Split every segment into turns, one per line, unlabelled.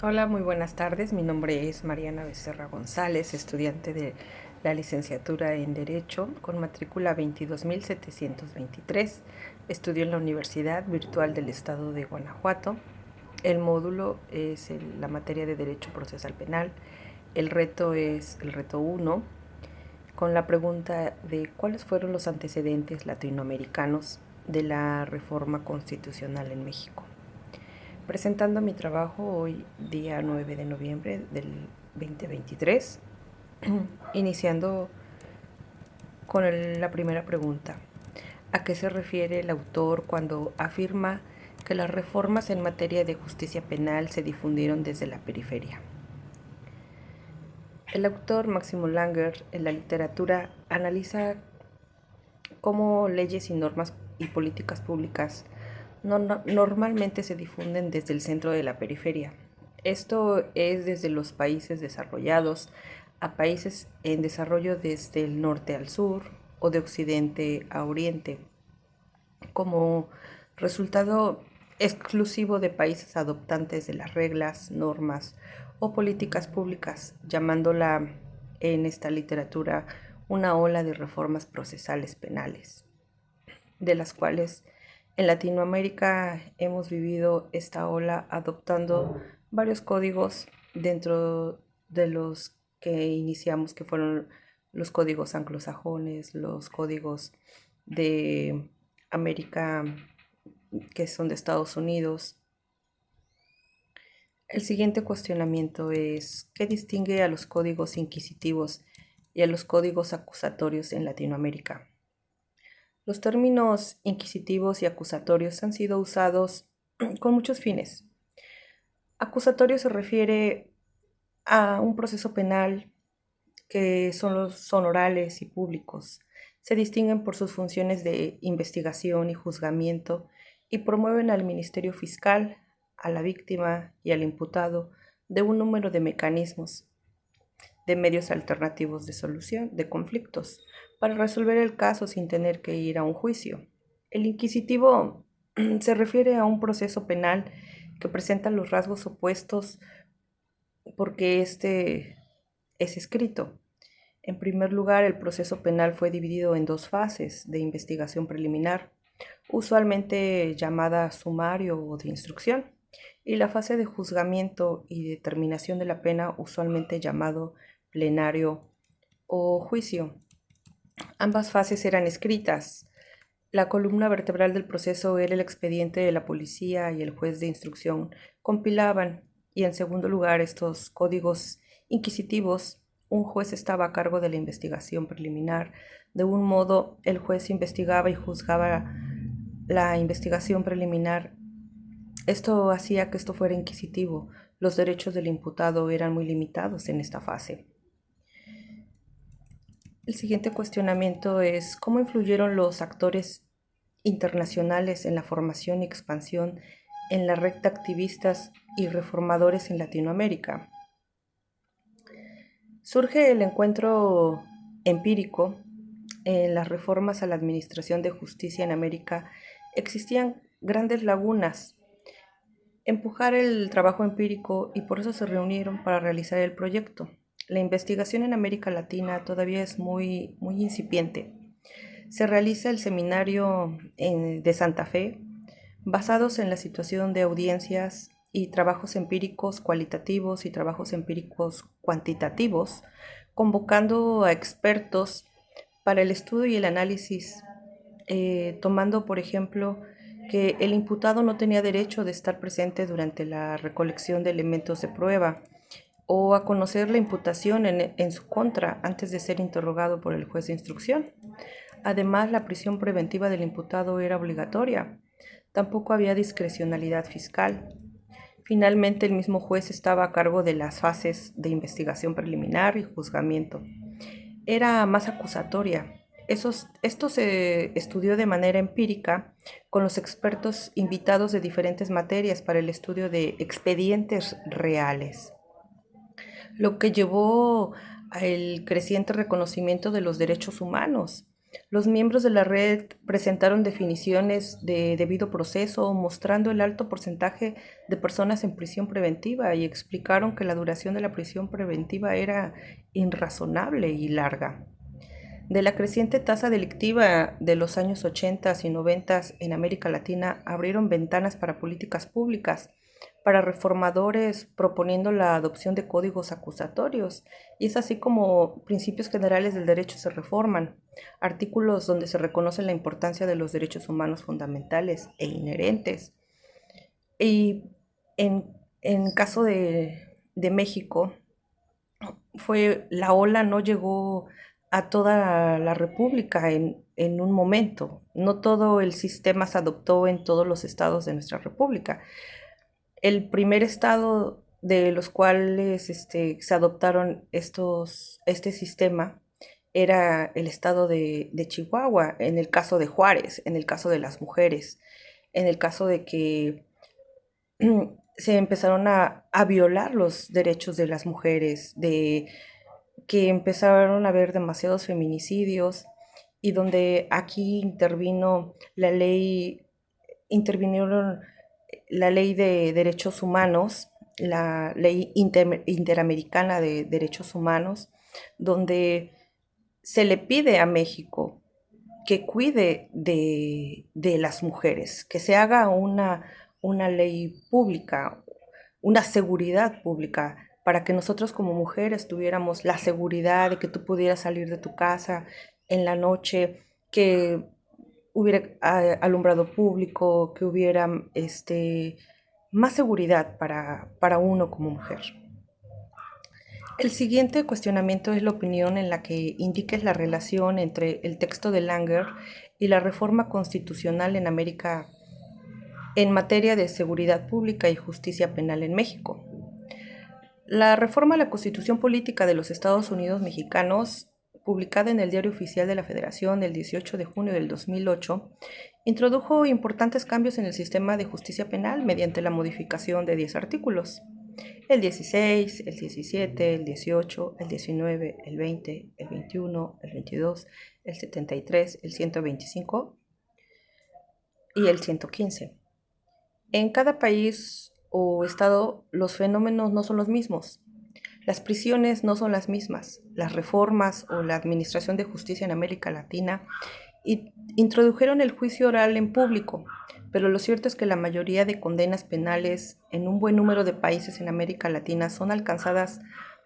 Hola, muy buenas tardes. Mi nombre es Mariana Becerra González, estudiante de la licenciatura en Derecho con matrícula 22.723. Estudio en la Universidad Virtual del Estado de Guanajuato. El módulo es la materia de Derecho Procesal Penal. El reto es el reto 1, con la pregunta de cuáles fueron los antecedentes latinoamericanos de la reforma constitucional en México. Presentando mi trabajo hoy, día 9 de noviembre del 2023, iniciando con la primera pregunta. ¿A qué se refiere el autor cuando afirma que las reformas en materia de justicia penal se difundieron desde la periferia? El autor Máximo Langer en la literatura analiza cómo leyes y normas y políticas públicas normalmente se difunden desde el centro de la periferia. Esto es desde los países desarrollados a países en desarrollo desde el norte al sur o de occidente a oriente, como resultado exclusivo de países adoptantes de las reglas, normas o políticas públicas, llamándola en esta literatura una ola de reformas procesales penales, de las cuales en Latinoamérica hemos vivido esta ola adoptando varios códigos dentro de los que iniciamos, que fueron los códigos anglosajones, los códigos de América, que son de Estados Unidos. El siguiente cuestionamiento es: ¿qué distingue a los códigos inquisitivos y a los códigos acusatorios en Latinoamérica? Los términos inquisitivos y acusatorios han sido usados con muchos fines. Acusatorio se refiere a un proceso penal que son orales y públicos. Se distinguen por sus funciones de investigación y juzgamiento y promueven al Ministerio Fiscal, a la víctima y al imputado de un número de mecanismos, de medios alternativos de solución de conflictos, para resolver el caso sin tener que ir a un juicio. El inquisitivo se refiere a un proceso penal que presenta los rasgos opuestos porque este es escrito. En primer lugar, el proceso penal fue dividido en dos fases de investigación preliminar, usualmente llamada sumario o de instrucción, y la fase de juzgamiento y determinación de la pena, usualmente llamado plenario o juicio. Ambas fases eran escritas. La columna vertebral del proceso era el expediente de la policía y el juez de instrucción compilaban, y en segundo lugar, estos códigos inquisitivos, un juez estaba a cargo de la investigación preliminar. De un modo, el juez investigaba y juzgaba la investigación preliminar. Esto hacía que esto fuera inquisitivo. Los derechos del imputado eran muy limitados en esta fase. El siguiente cuestionamiento es: ¿cómo influyeron los actores internacionales en la formación y expansión en la red de activistas y reformadores en Latinoamérica? Surge el encuentro empírico. En las reformas a la administración de justicia en América existían grandes lagunas. Empujar el trabajo empírico, y por eso se reunieron para realizar el proyecto. La investigación en América Latina todavía es muy incipiente. Se realiza el seminario de Santa Fe, basados en la situación de audiencias y trabajos empíricos cualitativos y trabajos empíricos cuantitativos, convocando a expertos para el estudio y el análisis, tomando, por ejemplo, que el imputado no tenía derecho de estar presente durante la recolección de elementos de prueba o a conocer la imputación en su contra antes de ser interrogado por el juez de instrucción. Además, la prisión preventiva del imputado era obligatoria. Tampoco había discrecionalidad fiscal. Finalmente, el mismo juez estaba a cargo de las fases de investigación preliminar y juzgamiento. Era más acusatoria. Esto se estudió de manera empírica con los expertos invitados de diferentes materias para el estudio de expedientes reales, lo que llevó al creciente reconocimiento de los derechos humanos. Los miembros de la red presentaron definiciones de debido proceso, mostrando el alto porcentaje de personas en prisión preventiva y explicaron que la duración de la prisión preventiva era irrazonable y larga. De la creciente tasa delictiva de los años 80 y 90 en América Latina abrieron ventanas para políticas públicas, para reformadores proponiendo la adopción de códigos acusatorios, y es así como principios generales del derecho se reforman, artículos donde se reconoce la importancia de los derechos humanos fundamentales e inherentes. Y en caso de México, la ola no llegó a toda la República en un momento. No todo el sistema se adoptó en todos los estados de nuestra República. El primer estado de los cuales se adoptaron este sistema era el estado de Chihuahua, en el caso de Juárez, en el caso de las mujeres, en el caso de que se empezaron a violar los derechos de las mujeres, de que empezaron a haber demasiados feminicidios y donde aquí intervinieron la ley de derechos humanos, la ley interamericana de derechos humanos, donde se le pide a México que cuide de las mujeres, que se haga una ley pública, una seguridad pública, para que nosotros como mujeres tuviéramos la seguridad de que tú pudieras salir de tu casa en la noche, que hubiera alumbrado público, que hubiera más seguridad para uno como mujer. El siguiente cuestionamiento es la opinión en la que indiques la relación entre el texto de Langer y la reforma constitucional en América en materia de seguridad pública y justicia penal en México. La reforma a la Constitución Política de los Estados Unidos Mexicanos, publicada en el Diario Oficial de la Federación el 18 de junio del 2008, introdujo importantes cambios en el sistema de justicia penal mediante la modificación de 10 artículos. El 16, el 17, el 18, el 19, el 20, el 21, el 22, el 73, el 125 y el 115. En cada país o estado los fenómenos no son los mismos. Las prisiones no son las mismas. Las reformas o la administración de justicia en América Latina introdujeron el juicio oral en público, pero lo cierto es que la mayoría de condenas penales en un buen número de países en América Latina son alcanzadas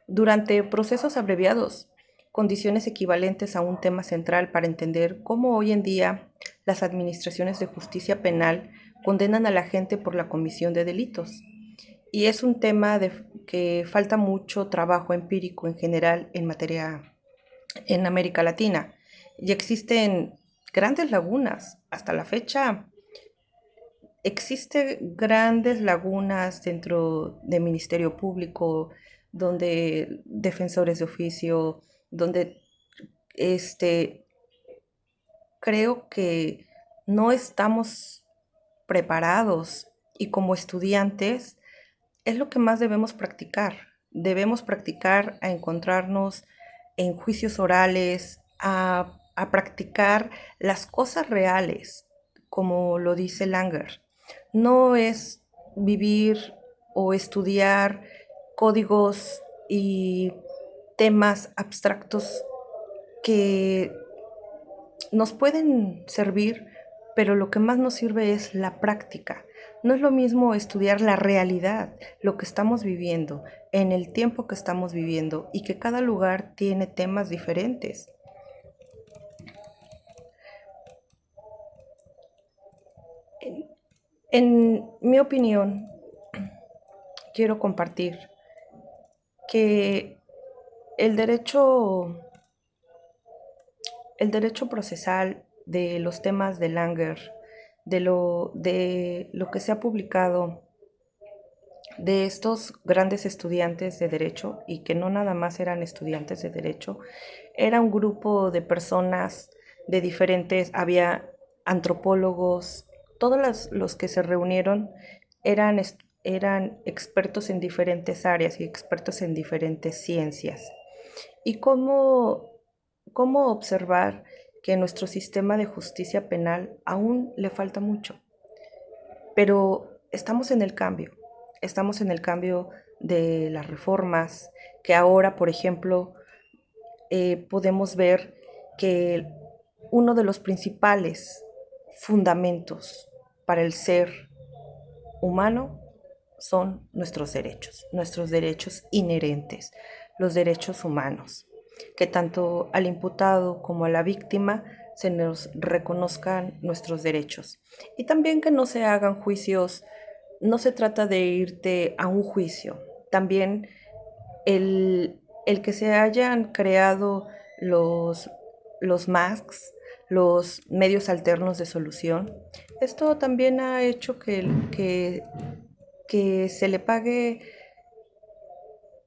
durante procesos abreviados, condiciones equivalentes a un tema central para entender cómo hoy en día las administraciones de justicia penal condenan a la gente por la comisión de delitos. Y es un tema que falta mucho trabajo empírico en general en materia en América Latina. Y existen grandes lagunas. Hasta la fecha existen grandes lagunas dentro del Ministerio Público, donde defensores de oficio, donde creo que no estamos preparados y como estudiantes es lo que más debemos practicar. Debemos practicar a encontrarnos en juicios orales, a practicar las cosas reales, como lo dice Langer. No es vivir o estudiar códigos y temas abstractos que nos pueden servir, pero lo que más nos sirve es la práctica. No es lo mismo estudiar la realidad, lo que estamos viviendo, en el tiempo que estamos viviendo y que cada lugar tiene temas diferentes. En mi opinión, quiero compartir que el derecho procesal de los temas de Langer, de lo que se ha publicado de estos grandes estudiantes de derecho, y que no nada más eran estudiantes de derecho, era un grupo de personas de diferentes, había antropólogos, todos los que se reunieron eran expertos en diferentes áreas y expertos en diferentes ciencias. Y cómo observar que nuestro sistema de justicia penal aún le falta mucho, pero estamos en el cambio de las reformas, que ahora, por ejemplo, podemos ver que uno de los principales fundamentos para el ser humano son nuestros derechos inherentes, los derechos humanos, que tanto al imputado como a la víctima se nos reconozcan nuestros derechos y también que no se hagan juicios. No se trata de irte a un juicio, también el que se hayan creado los MACs, los medios alternos de solución, esto también ha hecho que se le pague,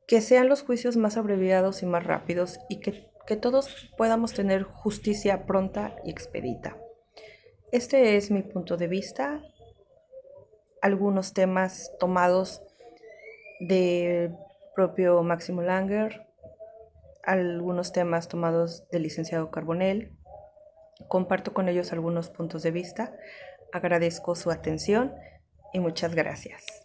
que sean los juicios más abreviados y más rápidos y que todos podamos tener justicia pronta y expedita. Este es mi punto de vista, algunos temas tomados del propio Máximo Langer, algunos temas tomados del licenciado Carbonell. Comparto con ellos algunos puntos de vista. Agradezco su atención y muchas gracias.